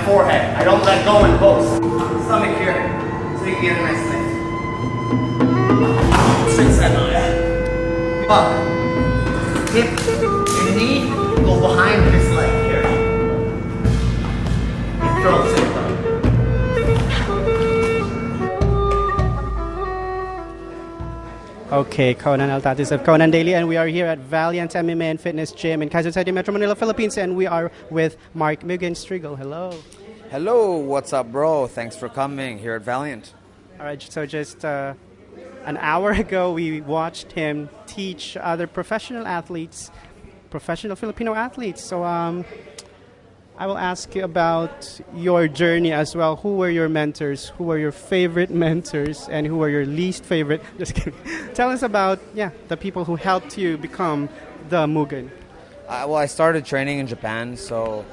forehead. I don't let go in both. Stomach here, so you can get a nice lift. Straight side now, yeah. Up. Hip and knee go behind this leg here. Throw sit up. Okay, Conan Altatis of Conan Daily, and we are here at Valiant MMA and Fitness Gym in Quezon City, Metro Manila, Philippines, and we are with Mark Mugen Striegl. Hello. Hello, what's up, bro? Thanks for coming here at Valiant. All right, so just an hour ago, we watched him teach other professional athletes, professional Filipino athletes. So I will ask you about your journey as well. Who were your mentors? Who were your favorite mentors? And who were your least favorite? Just kidding. Tell us about, the people who helped you become the Mugen. Well, I started training in Japan, so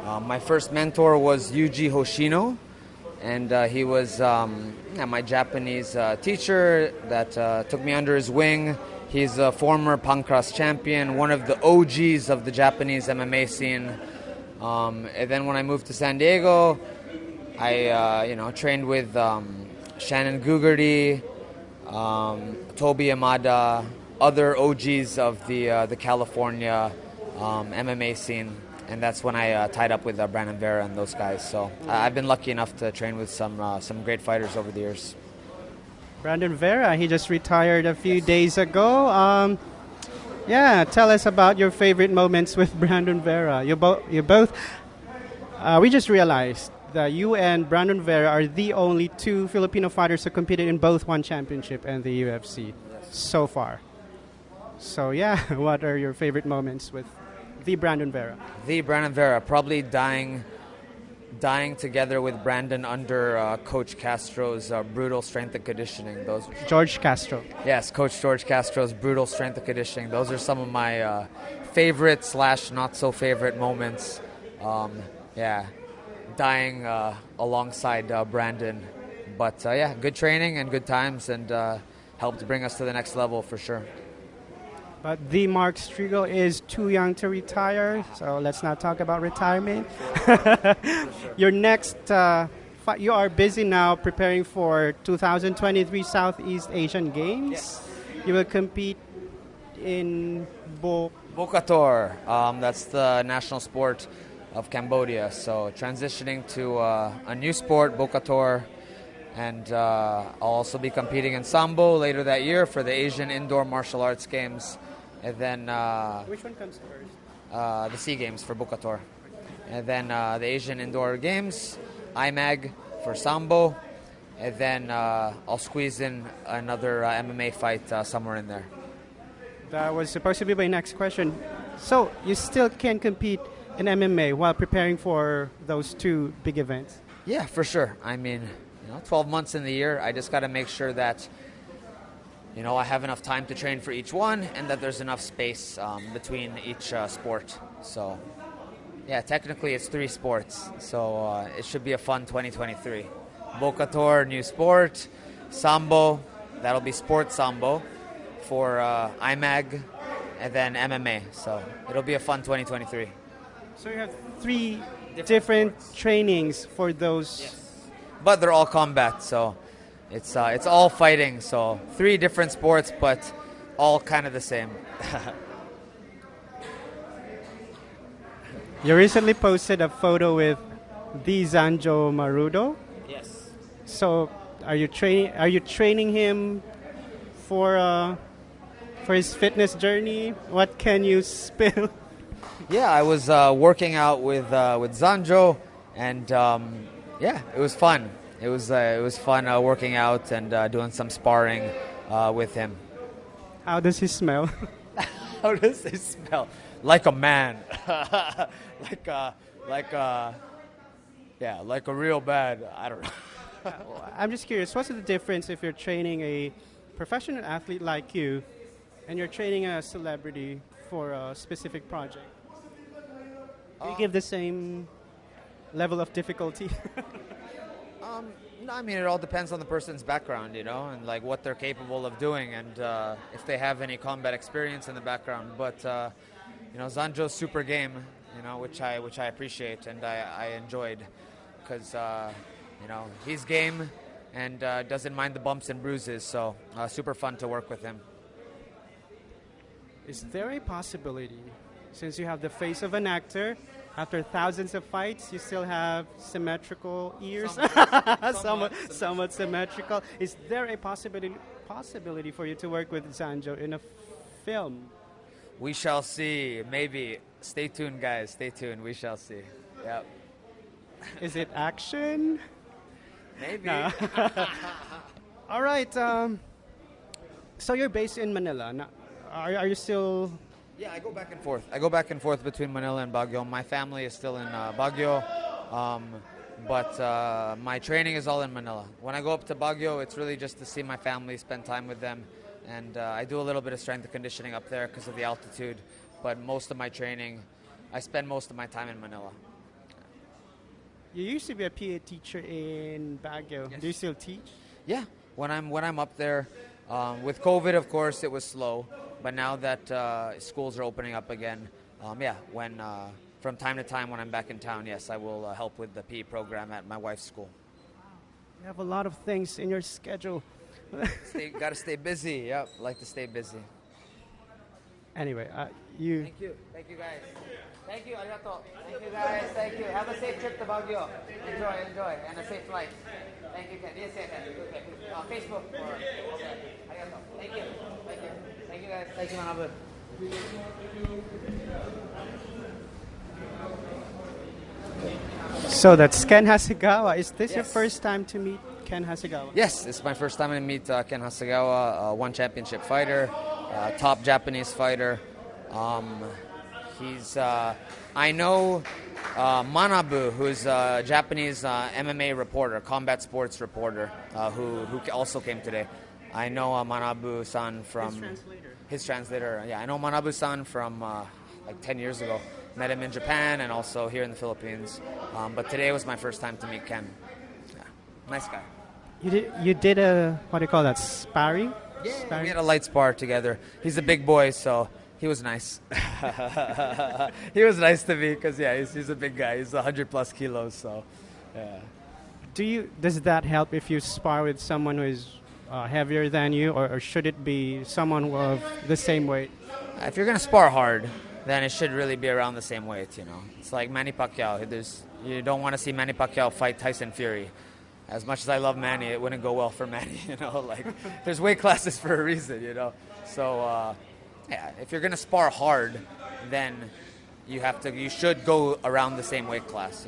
my first mentor was Yuji Hoshino, and he was my Japanese teacher that took me under his wing. He's a former Pancras champion, one of the OGs of the Japanese MMA scene. And then when I moved to San Diego, I trained with Shannon Gugerty, Toby Imada, other OGs of the California MMA scene, and that's when I tied up with Brandon Vera and those guys. So I've been lucky enough to train with some great fighters over the years. Brandon Vera, he just retired a few days ago. Tell us about your favorite moments with Brandon Vera. You both. We just realized that you and Brandon Vera are the only two Filipino fighters who competed in both one championship and the UFC so far. So what are your favorite moments with the Brandon Vera? The Brandon Vera, probably dying together with Brandon under Coach Castro's brutal strength and conditioning. George Castro. Yes, Coach George Castro's brutal strength and conditioning. Those are some of my favorite / not so favorite moments. Dying alongside Brandon. But good training and good times, and helped bring us to the next level for sure. But the Mark Striegl is too young to retire, so let's not talk about retirement. Your next, you are busy now preparing for 2023 Southeast Asian Games. Yes. You will compete in Bokator. That's the national sport of Cambodia. So transitioning to a new sport, Bokator. And I'll also be competing in Sambo later that year for the Asian Indoor Martial Arts Games. And then which one comes first? The SEA Games for Bokator. And then the Asian Indoor Games, IMAG for Sambo. And then I'll squeeze in another MMA fight somewhere in there. That was supposed to be my next question. So you still can compete in MMA while preparing for those two big events? Yeah, for sure. I mean, 12 months in the year, I just got to make sure that I have enough time to train for each one, and that there's enough space between each sport. So, technically it's 3 sports. So it should be a fun 2023. Bokator, new sport. Sambo, that'll be sports Sambo for IMAG, and then MMA. So it'll be a fun 2023. So you have 3 different trainings for those. Yes. But they're all combat, so it's all fighting. So 3 different sports, but all kind of the same. You recently posted a photo with the Zanjoe Marudo. Yes. So are you training him for his fitness journey? What can you spill? Yeah, I was working out with Zanjoe, and it was fun. It was fun working out and doing some sparring with him. How does he smell? How does he smell? Like a man. like a real bad. I don't know. I'm just curious. What's the difference if you're training a professional athlete like you, and you're training a celebrity for a specific project? Do you give the same level of difficulty? No, I mean, it all depends on the person's background, and like what they're capable of doing, and if they have any combat experience in the background. But Zanjoe's super game, which I appreciate and I enjoyed, because he's game and doesn't mind the bumps and bruises. So super fun to work with him. Is there a possibility, since you have the face of an actor, after thousands of fights, you still have symmetrical ears? Somewhat symmetrical. Is there a possibility for you to work with Zanjoe in a film? We shall see. Maybe. Stay tuned, guys. Stay tuned. We shall see. Yep. Is it action? Maybe. No. All right. So you're based in Manila. Now, are you still... Yeah, I go back and forth. I go back and forth between Manila and Baguio. My family is still in Baguio, but my training is all in Manila. When I go up to Baguio, it's really just to see my family, spend time with them, and I do a little bit of strength and conditioning up there because of the altitude, but most of my training, I spend most of my time in Manila. You used to be a PA teacher in Baguio. Yes. Do you still teach? Yeah, when I'm up there, with COVID, of course, it was slow. But now that schools are opening up again, when from time to time when I'm back in town, yes, I will help with the PE program at my wife's school. You have a lot of things in your schedule. Got to stay busy. Yep, like to stay busy. Anyway, Thank you guys. Thank you, arigato. Thank you guys. Thank you. Have a safe trip to Baguio. Enjoy, and a safe flight. Thank you, Ken. Yes, okay. Facebook or okay. Arigato. Thank you. Thank you guys. Thank you, Manabu. So that's Ken Hasegawa. Is this your Yes. first time to meet Ken Hasegawa? Yes, this is my first time to meet Ken Hasegawa, one championship fighter, top Japanese fighter. I know Manabu, who's a Japanese MMA reporter, combat sports reporter, who also came today. I know Manabu-san from... His translator. Yeah, I know Manabu-san from like 10 years ago. Met him in Japan and also here in the Philippines. But today was my first time to meet Ken. Yeah, nice guy. You did a, what do you call that, sparring? Yeah, Sparring? we had a light spar together. He's a big boy, so he was nice. He was nice to me because, yeah, he's a big guy. He's 100 plus kilos, so, yeah. Does that help if you spar with someone who is heavier than you, or should it be someone of the same weight? If you're going to spar hard, then it should really be around the same weight, It's like Manny Pacquiao. You don't want to see Manny Pacquiao fight Tyson Fury. As much as I love Manny, it wouldn't go well for Manny, Like, there's weight classes for a reason, So, if you're going to spar hard, then you should go around the same weight class,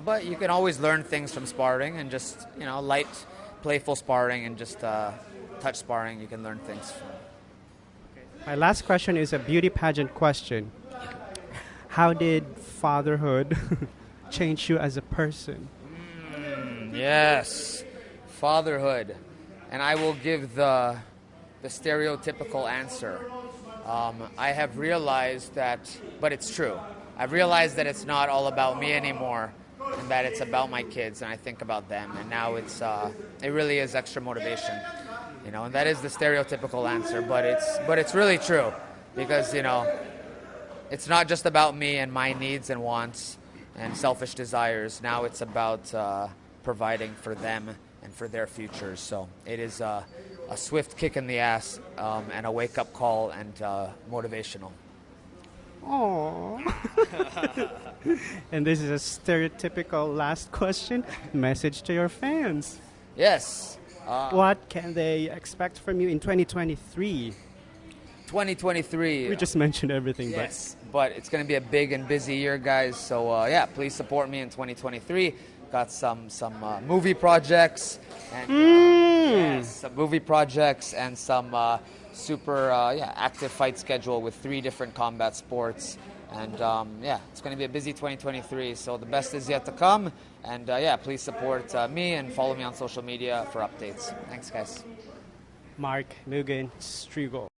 But you can always learn things from sparring and just, light, playful sparring and just touch sparring. You can learn things from. My last question is a beauty pageant question. How did fatherhood change you as a person? Yes, fatherhood. And I will give the stereotypical answer. I have realized that, but it's true. I've realized that it's not all about me anymore, and that it's about my kids, and I think about them. And now it really is extra motivation, And that is the stereotypical answer, but it's really true, because it's not just about me and my needs and wants and selfish desires. Now it's about providing for them and for their futures. So it is a swift kick in the ass and a wake-up call and motivational. Aww. And this is a stereotypical last question. Message to your fans. Yes. What can they expect from you in 2023? 2023. We just mentioned everything, yes, but it's going to be a big and busy year, guys. So please support me in 2023. Got some movie projects and some movie projects and some super active fight schedule with 3 different combat sports. And it's going to be a busy 2023. So the best is yet to come. And please support me and follow me on social media for updates. Thanks, guys. Mark Nugan Striegl.